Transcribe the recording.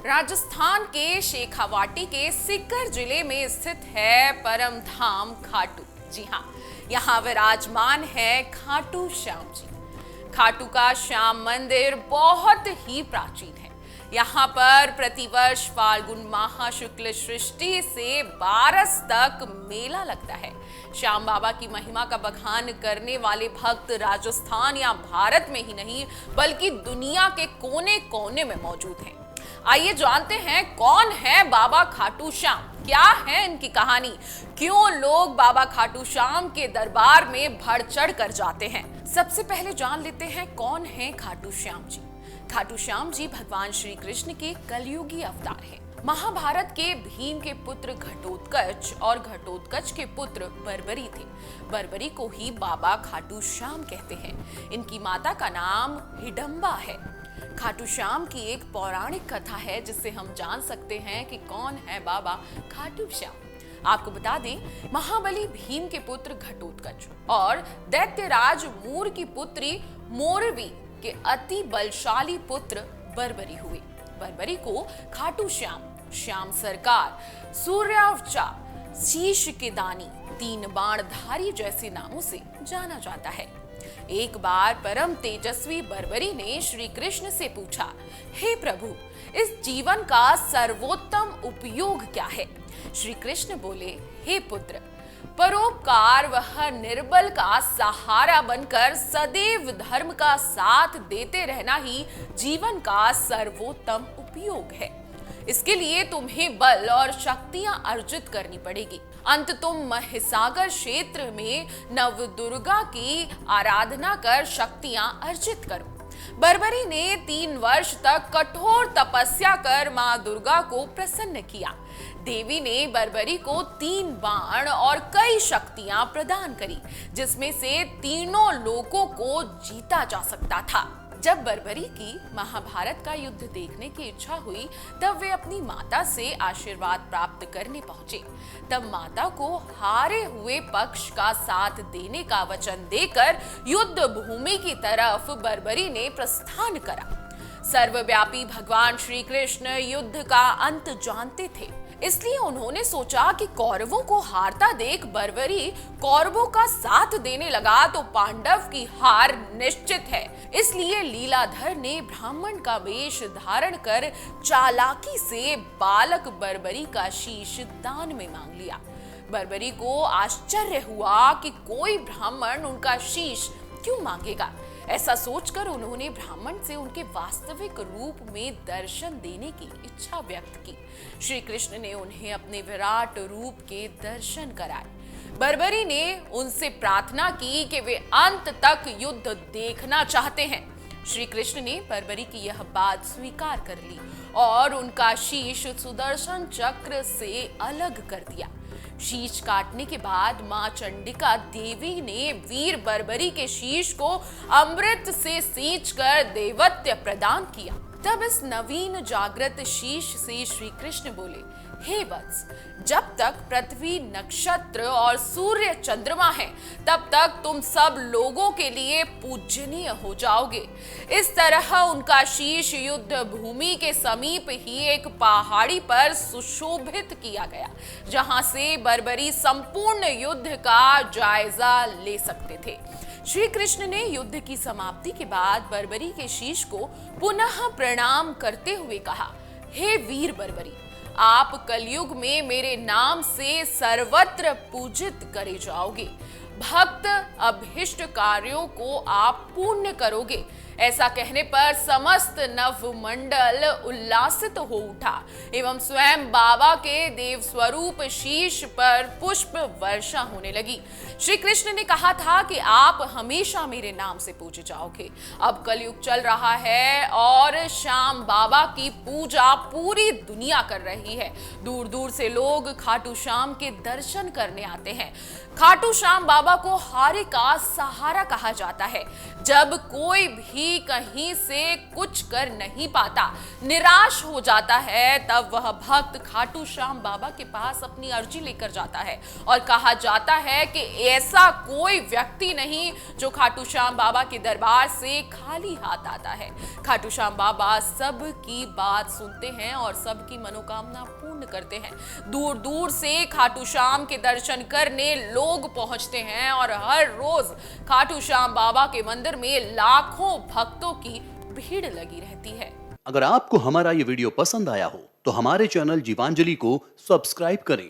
राजस्थान के शेखावाटी के सीकर जिले में स्थित है परम धाम खाटू। जी हाँ, यहाँ विराजमान है खाटू श्याम जी। खाटू का श्याम मंदिर बहुत ही प्राचीन है। यहाँ पर प्रतिवर्ष फाल्गुन माह शुक्ल सृष्टि से बारस तक मेला लगता है। श्याम बाबा की महिमा का बखान करने वाले भक्त राजस्थान या भारत में ही नहीं बल्कि दुनिया के कोने कोने में मौजूद हैं। आइए जानते हैं कौन है बाबा खाटू श्याम, क्या है इनकी कहानी, क्यों लोग बाबा खाटू श्याम के दरबार में बढ़ चढ़ कर जाते हैं। सबसे पहले जान लेते हैं कौन है खाटू श्याम जी। खाटू श्याम जी भगवान श्री कृष्ण के कलयुगी अवतार हैं। महाभारत के भीम के पुत्र घटोत्कच और घटोत्कच के पुत्र बर्बरी थे। बर्बरी को ही बाबा खाटू श्याम कहते हैं। इनकी माता का नाम हिडंबा है। खाटू श्याम की एक पौराणिक कथा है जिससे हम जान सकते हैं कि कौन है बाबा खाटू श्याम। आपको बता दें, महाबली भीम के पुत्र घटोत्कच और दैत्यराज मूर की पुत्री मोरवी के अति बलशाली पुत्र बर्बरी हुए। बर्बरी को खाटू श्याम, श्याम सरकार, सूर्यावचा, शीश के दानी, तीन बाणधारी जैसे नामों से जाना जाता है। एक बार परम तेजस्वी बर्बरी ने श्री कृष्ण से पूछा, हे प्रभु, इस जीवन का सर्वोत्तम उपयोग क्या है? श्री कृष्ण बोले, हे पुत्र, परोपकार वह निर्बल का सहारा बनकर सदैव धर्म का साथ देते रहना ही जीवन का सर्वोत्तम उपयोग है। इसके लिए तुम्हें बल और शक्तियां अर्जित करनी पड़ेगी। अंत तुम महिसागर क्षेत्र में नव दुर्गा की आराधना कर शक्तियां अर्जित करो। बर्बरी ने 3 वर्ष तक कठोर तपस्या कर मां दुर्गा को प्रसन्न किया। देवी ने बर्बरी को 3 बाण और कई शक्तियां प्रदान करी, जिसमें से तीनों लोकों को जीता जा सकता था। जब बर्बरी की महाभारत का युद्ध देखने की इच्छा हुई, तब वे अपनी माता से आशीर्वाद प्राप्त करने पहुंचे। तब माता को हारे हुए पक्ष का साथ देने का वचन देकर युद्ध भूमि की तरफ बर्बरी ने प्रस्थान करा। सर्वव्यापी भगवान श्री कृष्ण युद्ध का अंत जानते थे, इसलिए उन्होंने सोचा कि कौरवों को हारता देख बर्बरी कौरवों का साथ देने लगा तो पांडव की हार निश्चित है। इसलिए लीलाधर ने ब्राह्मण का वेश धारण कर चालाकी से बालक बर्बरी का शीश दान में मांग लिया। बर्बरी को आश्चर्य हुआ कि कोई ब्राह्मण उनका शीश क्यों मांगेगा। ऐसा सोचकर उन्होंने ब्राह्मण से उनके वास्तविक रूप में दर्शन देने की इच्छा व्यक्त की। श्री कृष्ण ने उन्हें अपने विराट रूप के दर्शन कराए। बर्बरी ने उनसे प्रार्थना की कि वे अंत तक युद्ध देखना चाहते हैं। श्री कृष्ण ने बर्बरी की यह बात स्वीकार कर ली और उनका शीश सुदर्शन चक्र से अलग कर दिया। शीश काटने के बाद मां चंडिका देवी ने वीर बर्बरी के शीश को अमृत से सींचकर देवत्व प्रदान किया। तब इस नवीन जागृत शीश से श्री कृष्ण बोले, हे वत्स, जब तक पृथ्वी, नक्षत्र और सूर्य चंद्रमा है, तब तक तुम सब लोगों के लिए पूजनीय हो जाओगे। इस तरह उनका शीश युद्ध भूमि के समीप ही एक पहाड़ी पर सुशोभित किया गया, जहां से बर्बरी संपूर्ण युद्ध का जायजा ले सकते थे। श्री कृष्ण ने युद्ध की समाप्ति के बाद बर्बरी के शीश को पुनः प्रणाम करते हुए कहा, हे वीर बर्बरी, आप कलयुग में मेरे नाम से सर्वत्र पूजित करे जाओगे। भक्त अभिष्ट कार्यों को आप पूर्ण करोगे। ऐसा कहने पर समस्त नवमंडल उल्लासित हो उठा एवं स्वयं बाबा के देव स्वरूप शीश पर पुष्प वर्षा होने लगी। श्री कृष्ण ने कहा था कि आप हमेशा मेरे नाम से पूजे जाओगे। अब कलयुग चल रहा है और श्याम बाबा की पूजा पूरी दुनिया कर रही है। दूर दूर से लोग खाटू श्याम के दर्शन करने आते हैं। खाटू श्याम बाबा को हारे का सहारा कहा जाता है। जब कोई भी भी कहीं से कुछ कर नहीं पाता, निराश हो जाता है, तब वह भक्त खाटू श्याम बाबा के पास अपनी अर्जी लेकर जाता है। और कहा जाता है कि ऐसा कोई व्यक्ति नहीं जो खाटू श्याम बाबा के दरबार से खाली हाथ आता है। खाटू श्याम बाबा सबकी बात सुनते हैं और सबकी मनोकामना पूर्ण करते हैं। दूर दूर से खाटू श्याम के दर्शन करने लोग पहुंचते हैं और हर रोज खाटू श्याम बाबा के मंदिर में लाखों भक्तों की भीड़ लगी रहती है। अगर आपको हमारा ये वीडियो पसंद आया हो तो हमारे चैनल जीवांजलि को सब्सक्राइब करें